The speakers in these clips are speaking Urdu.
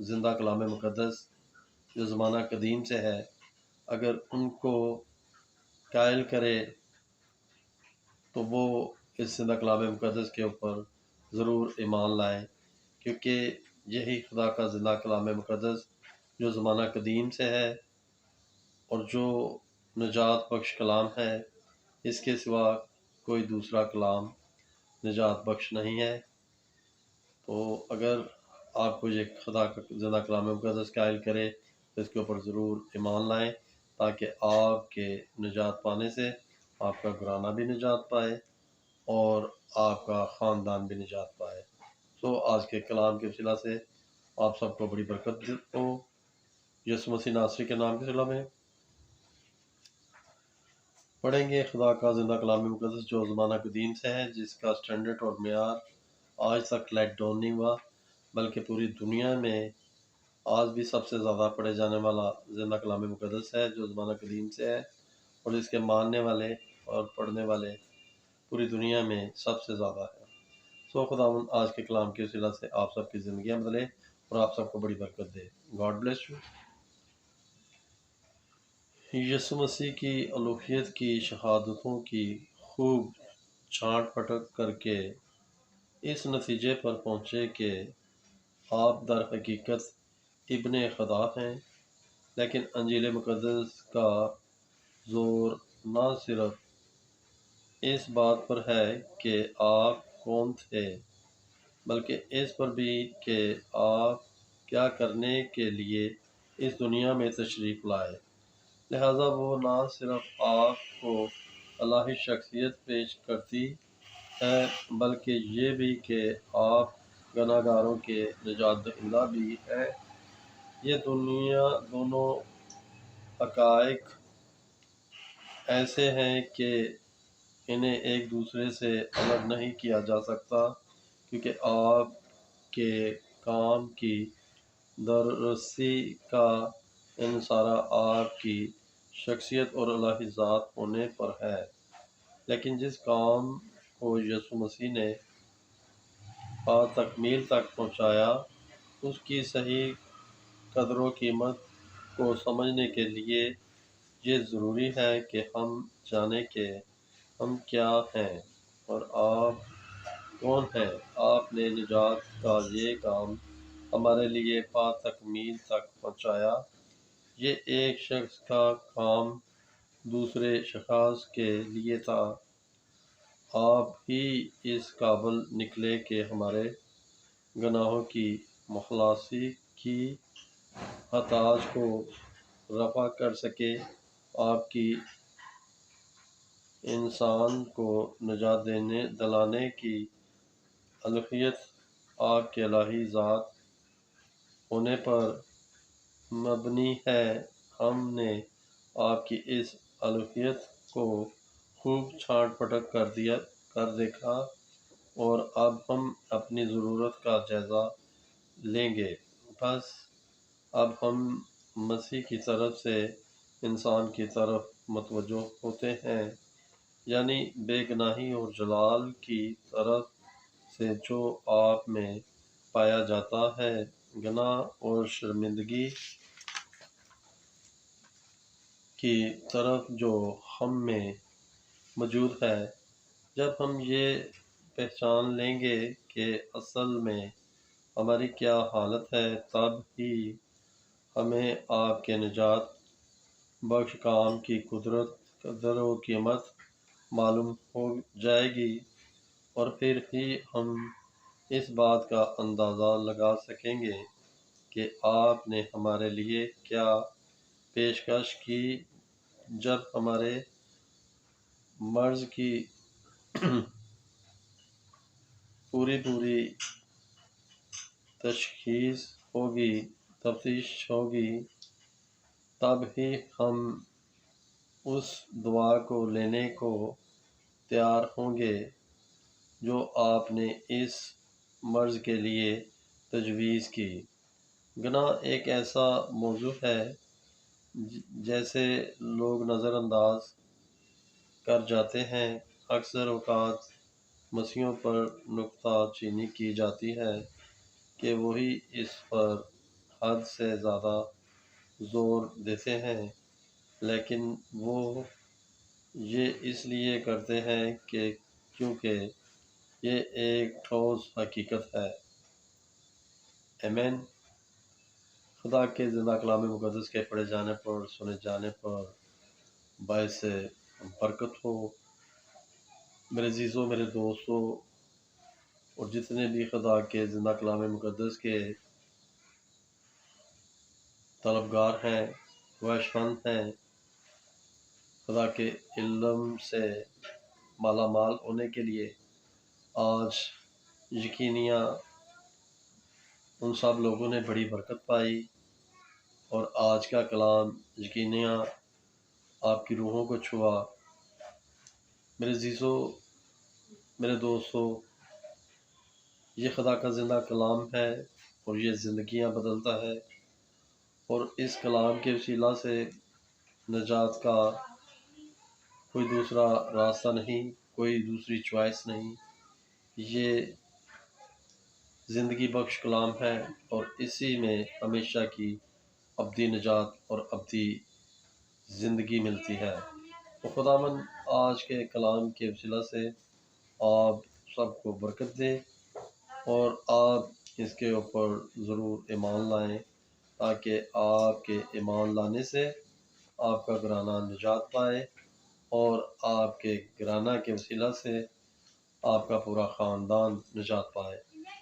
زندہ کلام مقدس جو زمانہ قدیم سے ہے، اگر ان کو قائل کرے تو وہ اس زندہ کلام مقدس کے اوپر ضرور ایمان لائے، کیونکہ یہی خدا کا زندہ کلام مقدس جو زمانہ قدیم سے ہے اور جو نجات بخش کلام ہے، اس کے سوا کوئی دوسرا کلام نجات بخش نہیں ہے۔ تو اگر آپ کو یہ خدا کا زندہ کلام مقدس قائل کرے تو اس کے اوپر ضرور ایمان لائیں، تاکہ آپ کے نجات پانے سے آپ کا گھرانہ بھی نجات پائے اور آپ کا خاندان بھی نجات پائے۔ تو آج کے کلام کے وسیلہ سے آپ سب کو بڑی برکت ہو۔ یسوع مسیح ناصری کے نام کے وسیلہ میں پڑھیں گے خدا کا زندہ کلام مقدس جو زمانہ قدیم سے ہے، جس کا سٹینڈرڈ اور معیار آج تک لیٹ ڈاؤن نہیں ہوا، بلکہ پوری دنیا میں آج بھی سب سے زیادہ پڑھے جانے والا زندہ کلام مقدس ہے جو زمانہ قدیم سے ہے، اور اس کے ماننے والے اور پڑھنے والے پوری دنیا میں سب سے زیادہ ہے۔ سو خداوند آج کے کلام کے وسیلہ سے آپ سب کی زندگیاں بدلے اور آپ سب کو بڑی برکت دے۔ God bless you. یسوع مسیح کی الوہیت کی شہادتوں کی خوب چھانٹ پھٹک کر کے اس نتیجے پر پہنچے کہ آپ در حقیقت ابن خدا ہیں، لیکن انجیل مقدس کا زور نہ صرف اس بات پر ہے کہ آپ کون تھے، بلکہ اس پر بھی کہ آپ کیا کرنے کے لیے اس دنیا میں تشریف لائے۔ لہذا وہ نہ صرف آپ کو الہی شخصیت پیش کرتی ہے، بلکہ یہ بھی کہ آپ گناہ گاروں کے نجات دہندہ بھی ہے۔ یہ دونوں حقائق ایسے ہیں کہ انہیں ایک دوسرے سے الگ نہیں کیا جا سکتا، کیونکہ آپ کے کام کی درستی کا انحصار آپ کی شخصیت اور الہی ذات ہونے پر ہے۔ لیکن جس کام کو یسوع مسیح نے تکمیل تک پہنچایا، اس کی صحیح قدر و قیمت کو سمجھنے کے لیے یہ ضروری ہے کہ ہم جانیں کہ ہم کیا ہیں اور آپ کون ہیں۔ آپ نے نجات کا یہ کام ہمارے لیے تکمیل تک پہنچایا۔ یہ ایک شخص کا کام دوسرے شخص کے لیے تھا۔ آپ ہی اس قابل نکلے کہ ہمارے گناہوں کی مخلصی کی احتیاج کو رفع کر سکے۔ آپ کی انسان کو نجات دلانے کی الوہیت آپ کے الہی ذات ہونے پر مبنی ہے۔ ہم نے آپ کی اس الوہیت کو خوب چھانٹ پھٹک کر دیکھا، اور اب ہم اپنی ضرورت کا جائزہ لیں گے۔ بس اب ہم مسیح کی طرف سے انسان کی طرف متوجہ ہوتے ہیں، یعنی بے گناہی اور جلال کی طرف سے جو آپ میں پایا جاتا ہے، گناہ اور شرمندگی کی طرف جو ہم میں موجود ہے۔ جب ہم یہ پہچان لیں گے کہ اصل میں ہماری کیا حالت ہے، تب ہی ہمیں آپ کے نجات بخش کام کی قدر و قیمت معلوم ہو جائے گی، اور پھر ہی ہم اس بات کا اندازہ لگا سکیں گے کہ آپ نے ہمارے لیے کیا پیشکش کی جب ہمارے مرض کی پوری تفتیش ہوگی، تب ہی ہم اس دعا کو لینے کو تیار ہوں گے جو آپ نے اس مرض کے لیے تجویز کی۔ گناہ ایک ایسا موضوع ہے جسے لوگ نظر انداز کر جاتے ہیں۔ اکثر اوقات مسیحیوں پر نکتہ چینی کی جاتی ہے کہ وہی اس پر حد سے زیادہ زور دیتے ہیں، لیکن وہ یہ اس لیے کرتے ہیں کہ کیونکہ یہ ایک ٹھوس حقیقت ہے۔ آمین۔ خدا کے زندہ کلام مقدس کے پڑھے جانے پر، سنے جانے پر باعث برکت ہو۔ میرے عزیزوں، میرے دوستوں، اور جتنے بھی خدا کے زندہ کلام مقدس کے طلبگار ہیں، خواہشمند ہیں، خدا کے علم سے مالا مال ہونے کے لیے، آج یقینیاں ان سب لوگوں نے بڑی برکت پائی، اور آج کا کلام یقینیاں آپ کی روحوں کو چھوا۔ میرے عزیزوں، میرے دوستوں، یہ خدا کا زندہ کلام ہے اور یہ زندگیاں بدلتا ہے، اور اس کلام کے وسیلہ سے نجات کا کوئی دوسرا راستہ نہیں، کوئی دوسری چوائس نہیں۔ یہ زندگی بخش کلام ہے، اور اسی میں ہمیشہ کی ابدی نجات اور ابدی زندگی ملتی ہے۔ تو خداوند آج کے کلام کے وسیلہ سے آپ سب کو برکت دے، اور آپ اس کے اوپر ضرور ایمان لائیں، تاکہ آپ کے ایمان لانے سے آپ کا گھرانہ نجات پائے، اور آپ کے گھرانہ کے وسیلہ سے آپ کا پورا خاندان نجات پائے۔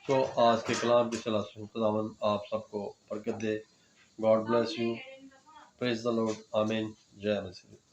تو آج کے کلام کی صلاح سے خداوند آپ سب کو برکت دے۔ God bless you, praise the Lord, آمین، جے مسیح۔